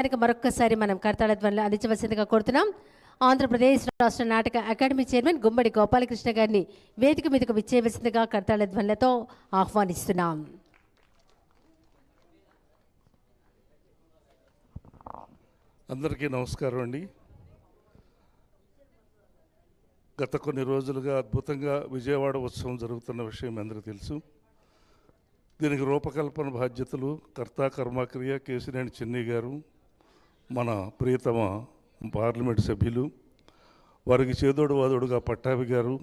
మరొక్కసారి మనం కర్తాళ ధ్వనులు అందించవలసిందిగా కోరుతున్నాం. ఆంధ్రప్రదేశ్ రాష్ట్ర నాటక అకాడమీ చైర్మన్ గుమ్మడి గోపాలకృష్ణ గారిని వేదిక మీదకు విచ్చేయవలసిందిగా కర్తాళ ధ్వనులతో ఆహ్వానిస్తున్నాం. అందరికీ నమస్కారం అండి. గత కొన్ని రోజులుగా అద్భుతంగా విజయవాడ ఉత్సవం జరుగుతున్న విషయం అందరికీ తెలుసు. దీనికి రూపకల్పన బాధ్యతలు కర్తా కర్మక్రియ కేశినేని చిన్ని గారు, మన ప్రియతమ పార్లమెంటు సభ్యులు, వారికి చేదోడు వాదోడుగా పట్టాభి గారు,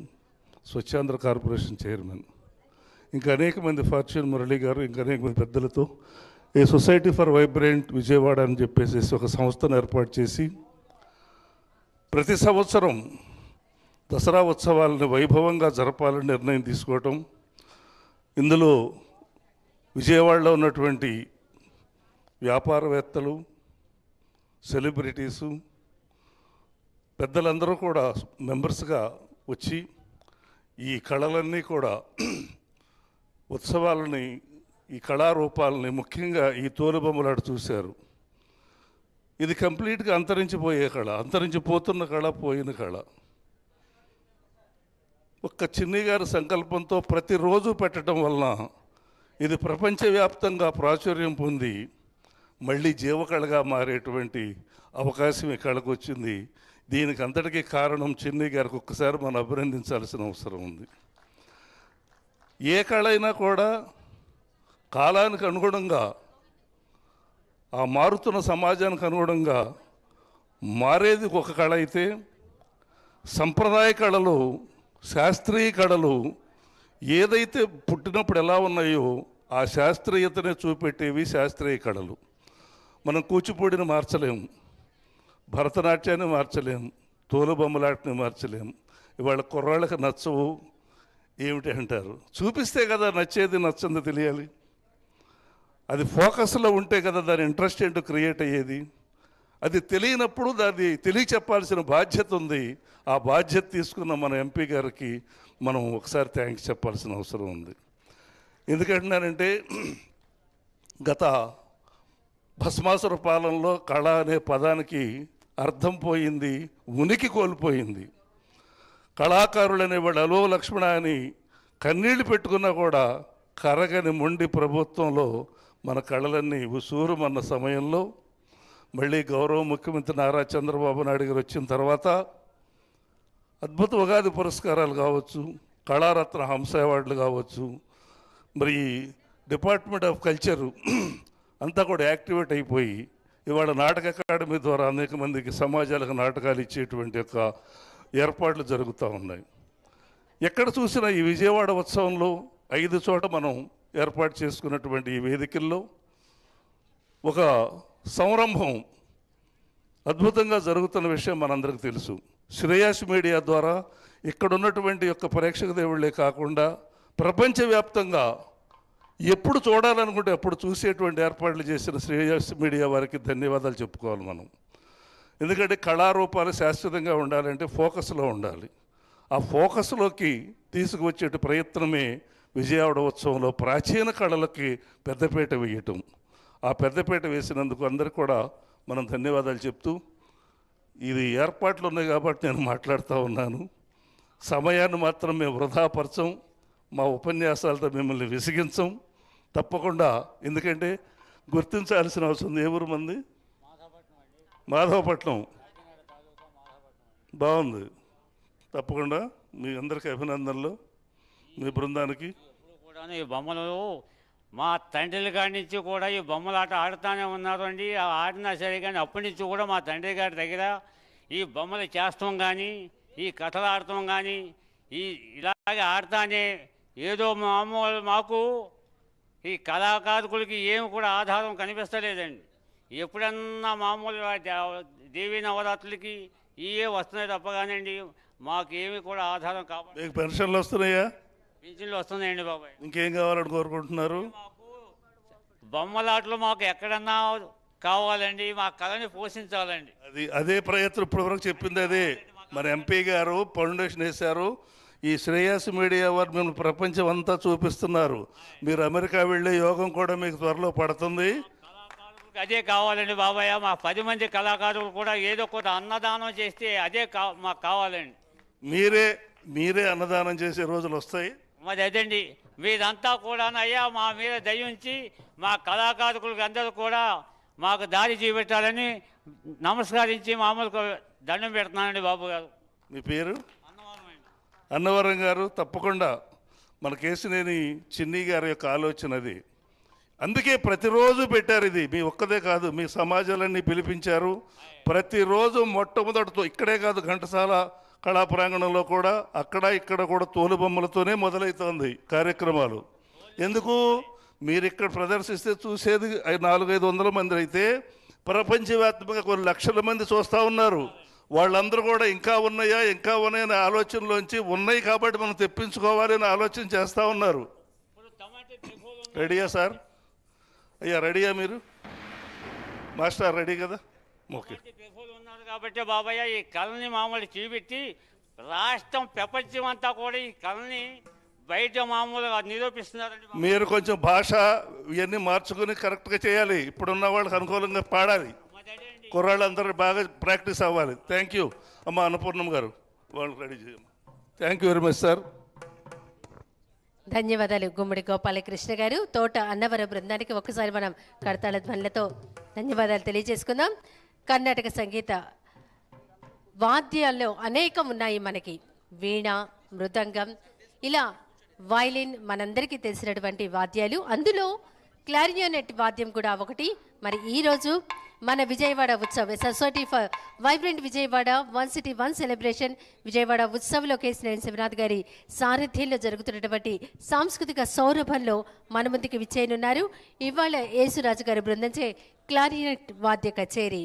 స్వచ్ఛాంధ్ర కార్పొరేషన్ చైర్మన్, ఇంకా అనేక మంది ఫార్చ్యూన్ మురళి గారు, ఇంకా అనేక మంది పెద్దలతో ఏ సొసైటీ ఫర్ వైబ్రెంట్ విజయవాడ అని చెప్పేసి ఒక సంస్థను ఏర్పాటు చేసి ప్రతి సంవత్సరం దసరా ఉత్సవాలను వైభవంగా జరపాలని నిర్ణయం తీసుకోవటం, ఇందులో విజయవాడలో ఉన్నటువంటి వ్యాపారవేత్తలు, సెలబ్రిటీసు, పెద్దలందరూ కూడా మెంబర్స్గా వచ్చి ఈ కళలన్నీ కూడా ఉత్సవాలని, ఈ కళారూపాలని, ముఖ్యంగా ఈ తోలుబొమ్మలాట చూశారు. ఇది కంప్లీట్గా అంతరించిపోయే కళ, అంతరించిపోతున్న కళ, పోయిన కళ. ఒక్క చిన్ని గారి సంకల్పంతో ప్రతిరోజు పెట్టడం వలన ఇది ప్రపంచవ్యాప్తంగా ప్రాచుర్యం పొంది మళ్ళీ జీవకళగా మారేటువంటి అవకాశం ఈ కళకు వచ్చింది. దీనికి అంతటికీ కారణం చిన్ని గారికి ఒక్కసారి మనం అభినందించాల్సిన అవసరం ఉంది. ఏ కళ అయినా కూడా కాలానికి అనుగుణంగా, ఆ మారుతున్న సమాజానికి అనుగుణంగా మారేది ఒక కళ అయితే, సంప్రదాయ కళలు, శాస్త్రీయ కళలు ఏదైతే పుట్టినప్పుడు ఎలా ఉన్నాయో ఆ శాస్త్రీయతనే చూపెట్టేవి శాస్త్రీయ కళలు. మనం కూచిపూడిని మార్చలేము, భరతనాట్యాన్ని మార్చలేము, తోలుబొమ్మలాటని మార్చలేము. ఇవాళ కుర్రాళ్ళకి నచ్చవు ఏమిటి అంటారు. చూపిస్తే కదా నచ్చేది నచ్చంది తెలియాలి. అది ఫోకస్లో ఉంటే కదా దాని ఇంట్రెస్ట్ ఏంటో క్రియేట్ అయ్యేది. అది తెలియనప్పుడు దాన్ని తెలియచెప్పాల్సిన బాధ్యత ఉంది. ఆ బాధ్యత తీసుకున్న మన ఎంపీ గారికి మనం ఒకసారి థ్యాంక్స్ చెప్పాల్సిన అవసరం ఉంది. ఎందుకంటున్నానంటే, గత భస్మాసుర పాలనలో కళ అనే పదానికి అర్థం పోయింది, ఉనికి కోల్పోయింది. కళాకారులు అనేవాళ్ళు అలో లక్ష్మణ అని కన్నీళ్లు పెట్టుకున్నా కూడా కరగని మొండి ప్రభుత్వంలో మన కళలన్నీ ఉసూరుమన్న సమయంలో మళ్ళీ గౌరవ ముఖ్యమంత్రి నారా చంద్రబాబు నాయుడు గారు వచ్చిన తర్వాత అద్భుత ఉగాది పురస్కారాలు కావచ్చు, కళారత్న హంస అవార్డులు కావచ్చు, మరి డిపార్ట్మెంట్ ఆఫ్ కల్చరు అంతా కూడా యాక్టివేట్ అయిపోయి ఇవాళ నాటక అకాడమీ ద్వారా అనేక మందికి సమాజాలకు నాటకాలు ఇచ్చేటువంటి యొక్క ఏర్పాట్లు జరుగుతూ ఉన్నాయి. ఎక్కడ చూసినా ఈ విజయవాడ ఉత్సవంలో 5 చోట మనం ఏర్పాటు చేసుకున్నటువంటి ఈ వేదికల్లో ఒక సంరంభం అద్భుతంగా జరుగుతున్న విషయం మనందరికీ తెలుసు. శ్రేయస్ మీడియా ద్వారా ఇక్కడ ఉన్నటువంటి యొక్క ప్రేక్షక దేవుళ్ళే కాకుండా ప్రపంచవ్యాప్తంగా ఎప్పుడు చూడాలనుకుంటే అప్పుడు చూసేటువంటి ఏర్పాట్లు చేసిన శ్రేయస్ మీడియా వారికి ధన్యవాదాలు చెప్పుకోవాలి మనం. ఎందుకంటే కళారూపాలు శాశ్వతంగా ఉండాలంటే ఫోకస్లో ఉండాలి. ఆ ఫోకస్లోకి తీసుకువచ్చే ప్రయత్నమే విజయవాడ ఉత్సవంలో ప్రాచీన కళలకి పెద్దపీట వేయటం. ఆ పెద్దపీట వేసినందుకు అందరికీ కూడా మనం ధన్యవాదాలు చెప్తూ, ఇది ఏర్పాట్లు ఉన్నాయి కాబట్టి నేను మాట్లాడుతూ ఉన్నాను. సమయాన్ని మాత్రం మేము వృధాపరచం, మా ఉపన్యాసాలతో మిమ్మల్ని విసిగించం తప్పకుండా. ఎందుకంటే గుర్తించాల్సిన అవసరం ఉంది. ఏ ఊరు మంది? మాధవపట్నం. బాగుంది. తప్పకుండా మీ అందరికీ అభినందనలు, మీ బృందానికి. కూడా ఈ బొమ్మలు మా తండ్రి గారి నుంచి కూడా ఈ బొమ్మలాట ఆడుతూనే ఉన్నారు అండి. ఆడినా సరే కానీ అప్పటి నుంచి కూడా మా తండ్రి గారి దగ్గర ఈ బొమ్మలు చేస్తాం కానీ, ఈ కథలు ఆడతాం కానీ, ఇలాగే ఆడుతానే ఏదో మామూలు మాకు ఈ కళాకారులకి ఏమి కూడా ఆధారం కనిపిస్తలేదండి. ఎప్పుడన్నా మామూలు దేవీ నవరాత్రులకి ఇవే వస్తున్నాయి తప్పగానండి మాకేమి కూడా ఆధారం కావాలి. పెన్షన్లు వస్తున్నాయా? పింఛన్లు వస్తున్నాయండి బాబాయ్. ఇంకేం కావాలని కోరుకుంటున్నారు? మాకు బొమ్మలాటలు మాకు ఎక్కడన్నా కావాలండి, మా కళని పోషించాలండి. అదే ప్రయత్నం ఇప్పటివరకు చెప్పింది అదే. మన ఎంపీ గారు ఫౌండేషన్ వేశారు. ఈ శ్రేయస్ మీడియా వారు మేము ప్రపంచం అంతా చూపిస్తున్నారు. మీరు అమెరికా వెళ్ళే యోగం కూడా మీకు త్వరలో పడుతుంది. అదే కావాలండి బాబాయ్. మా 10 మంది కళాకారులు కూడా ఏదో కొంత అన్నదానం చేస్తే అదే మాకు కావాలండి. మీరే అన్నదానం చేసే రోజులు వస్తాయి. మరి అదండి, మీరంతా కూడా అయ్యా మా మీద దయ ఉంచి మా కళాకారులకు అందరూ కూడా మాకు దారి చూపెట్టాలని నమస్కరించి మామూలుగా దండం పెడుతున్నానండి బాబు గారు. మీ పేరు? అన్నవరం అండి. అన్నవరం గారు, తప్పకుండా మన కేశినేని చిన్ని గారి యొక్క ఆలోచన అది. అందుకే ప్రతిరోజు పెట్టారు. ఇది మీ ఒక్కదే కాదు, మీ సమాజాలన్నీ పిలిపించారు. ప్రతిరోజు మొట్టమొదటితో ఇక్కడే కాదు, ఘంటసాల కళా ప్రాంగణంలో కూడా అక్కడ ఇక్కడ కూడా తోలుబొమ్మలతోనే మొదలవుతోంది కార్యక్రమాలు. ఎందుకు? మీరు ఇక్కడ ప్రదర్శిస్తే చూసేది 400-500 మంది అయితే ప్రపంచవ్యాప్తంగా కొన్ని లక్షల మంది చూస్తూ ఉన్నారు. వాళ్ళందరూ కూడా ఇంకా ఉన్నాయనే ఆలోచనలోంచి ఉన్నాయి కాబట్టి మనం తెప్పించుకోవాలి అని ఆలోచన చేస్తూ ఉన్నారు. రెడీయా సార్? అయ్యా రెడీయా మీరు? మాస్టర్ రెడీ కదా? ఓకే. ఉన్నారు కాబట్టి బాబాయ్ ఈ కళని మామూలు చూపెట్టి రాష్ట్రం ప్రపంచం అంతా కూడా ఈ కళని బయట మామూలుగా నిరూపిస్తున్నారండి. మీరు కొంచెం భాష ఇవన్నీ మార్చుకుని కరెక్ట్గా చేయాలి. ఇప్పుడున్న వాళ్ళకి అనుకూలంగా పాడాలి. కుర్రాళ్ళందరూ బాగా ప్రాక్టీస్ అవ్వాలి. థ్యాంక్ యూ అమ్మ అన్నపూర్ణమ్మ గారు, వాళ్ళు రెడీ చేయమ్మా. Thank you very much sir. ధన్యవాదాలు గుమ్మడి గోపాలకృష్ణ గారు. తోట అన్నవరం బృందానికి ఒక్కసారి మనం కడతాళ ధ్వనులతో ధన్యవాదాలు తెలియజేసుకుందాం. కర్ణాటక సంగీత వాద్యాల్లో అనేకం ఉన్నాయి మనకి. వీణ, మృదంగం, ఇలా వయలిన్ మనందరికీ తెలిసినటువంటి వాద్యాలు. అందులో క్లారియోనెట్ వాద్యం కూడా ఒకటి. మరి ఈరోజు మన Vijayawada Utsav society for vibrant Vijayawada 1 City 1 celebration Vijayawada ఉత్సవ్లో కేశినేని శివనాథ్ గారి సారథ్యంలో జరుగుతున్నటువంటి సాంస్కృతిక సౌరభంలో మన ముందుకు విచ్చేయనున్నారు. ఇవాళ యేసురాజు గారి బృందంచే క్లారినెట్ వాద్య కచేరీ.